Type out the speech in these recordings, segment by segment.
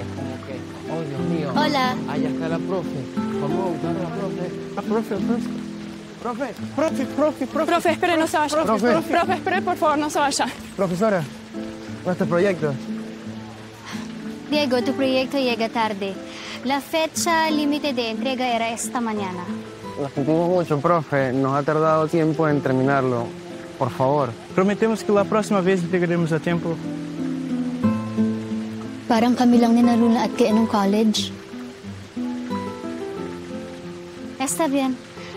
es como que, oh, Dios mío. Hola. Allá está la profe. Vamos a buscar a la profe. Profe. Profe, espere, no se vaya. Profe, espere, por favor, no se vaya. Profesora, nuestro proyecto. Diego, tu proyecto llega tarde. La fecha límite de entrega era esta mañana. Lo sentimos mucho, profe. Nos ha tardado tiempo en terminarlo. Por favor. Prometemos que la próxima vez entregaremos a tiempo. Parang kami lang ni Luna at kay anong college. Está bien.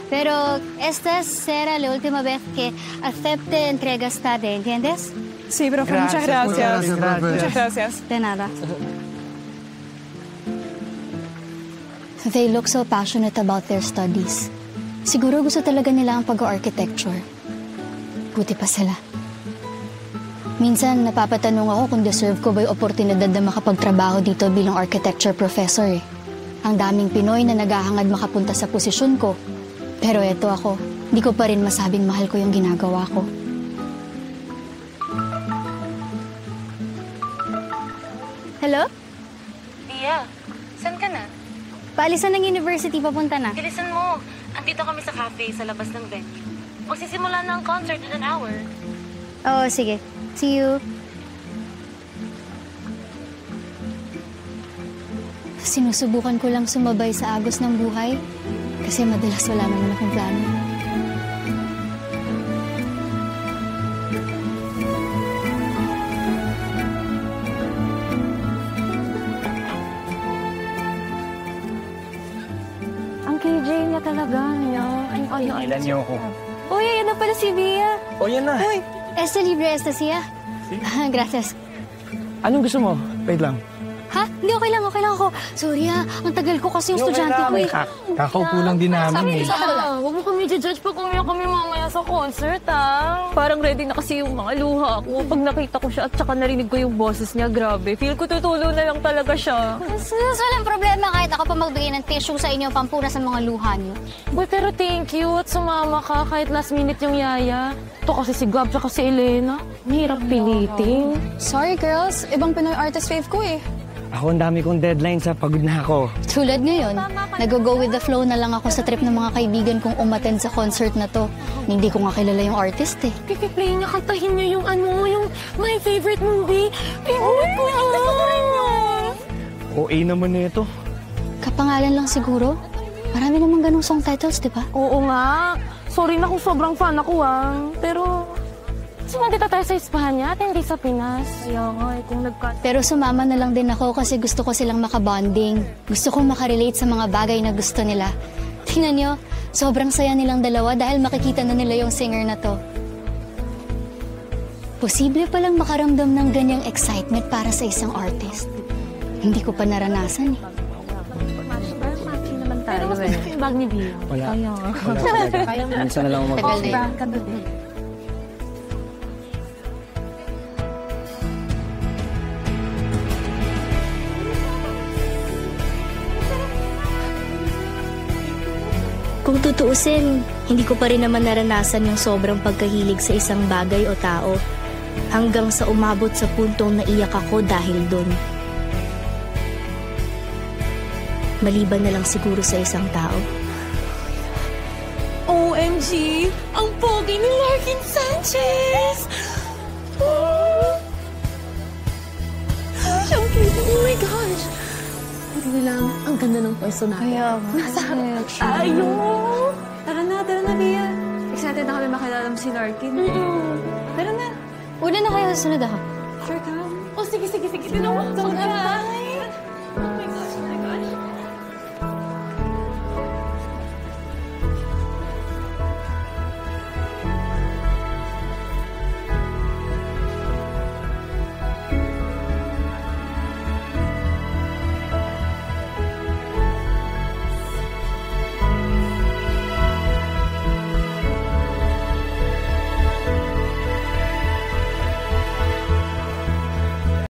Pero esta será la última vez que acepte entregas tarde, ¿entiendes? Sí, profe, muchas gracias. Muchas gracias. De nada. They look so passionate about their studies. Siguro gusto talaga nila ang pag-architecture. Buti pa sila. Minsan, napapatanong ako kung deserve ko ba yung oportunidad na makapagtrabaho dito bilang architecture professor eh. Ang daming Pinoy na naghahangad makapunta sa posisyon ko. Pero eto ako, di ko pa rin masabing mahal ko yung ginagawa ko. Hello? Dia, saan ka na? Paalisan ng university, papunta na. Bilisan mo. Andito kami sa cafe sa labas ng venue. Magsisimula na ang concert in an hour. Oo, sige. See you. Sinusubukan ko lang sumabay sa agos ng buhay kasi madalas wala naman akong plano. Ang KJ niya talaga, niya. Ilan niyo ako? Uy, ayan na pala si Bia. O, yan na. Uy! Este libre, esta siya. Gracias. Anong gusto mo? Wait lang. Ha? Hindi, okay lang ako. Sorry ang tagal ko kasi yung estudyante ko eh. Kakaupo lang din namin eh. Huwag mo kami judge pag umiyak kami mamaya sa concert, Parang ready na kasi yung mga luha ko. Pag nakita ko siya at saka narinig ko yung boses niya, grabe. Feel ko tutulo na lang talaga siya. Walang problema kahit ako pa magbigay ng tissue sa inyo pampunas ng mga luha niyo. Boy, pero thank you at sumama ka kahit last minute yung yaya. Ito kasi si Gab at si Elena. Mahirap pilitin. Sorry, girls. Ibang Pinoy artist fave ko eh. Ako, ang dami kong deadline sa pagod na ako. Tulad ngayon, nag-go with the flow na lang ako sa trip ng mga kaibigan kong umattend sa concert na to. Hindi ko nga kilala yung artist eh. Pipi-play niya, kantahin niya yung yung my favorite movie. Favorite ko yun! OA naman na ito. Kapangalan lang siguro. Marami namang ganung song titles, di ba? Oo nga. Sorry na kung sobrang fan ako, Pero, sumandita tayo sa Espanya at hindi sa Pinas. Kaya nga, kung Pero sumama na lang din ako kasi gusto ko silang makabonding. Gusto kong makarelate sa mga bagay na gusto nila. Tingnan nyo, sobrang saya nilang dalawa dahil makikita na nila yung singer na to. Posible palang makaramdam ng ganyang excitement para sa isang artist. Hindi ko pa naranasan eh. Pero mas gusto yung bag ni Bia. Wala. Kaya nga. Minsan na lang ako Tagal din. Kung tutuusin, hindi ko pa rin naman naranasan yung sobrang pagkahilig sa isang bagay o tao hanggang sa umabot sa puntong naiyak ako dahil dun. Maliban na lang siguro sa isang tao. OMG! Ang pogi ni Larkin Sanchez! Ang cute! Oh my gosh! Buti na lang, ang ganda ng pwesto natin. Kaya nasa harap tayo! Tara na, Bia. Excited na kami makilala mo si Larkin. Tara na. Una na kayo, sunod ako. Sure ka? Oh, sige. Tinawa.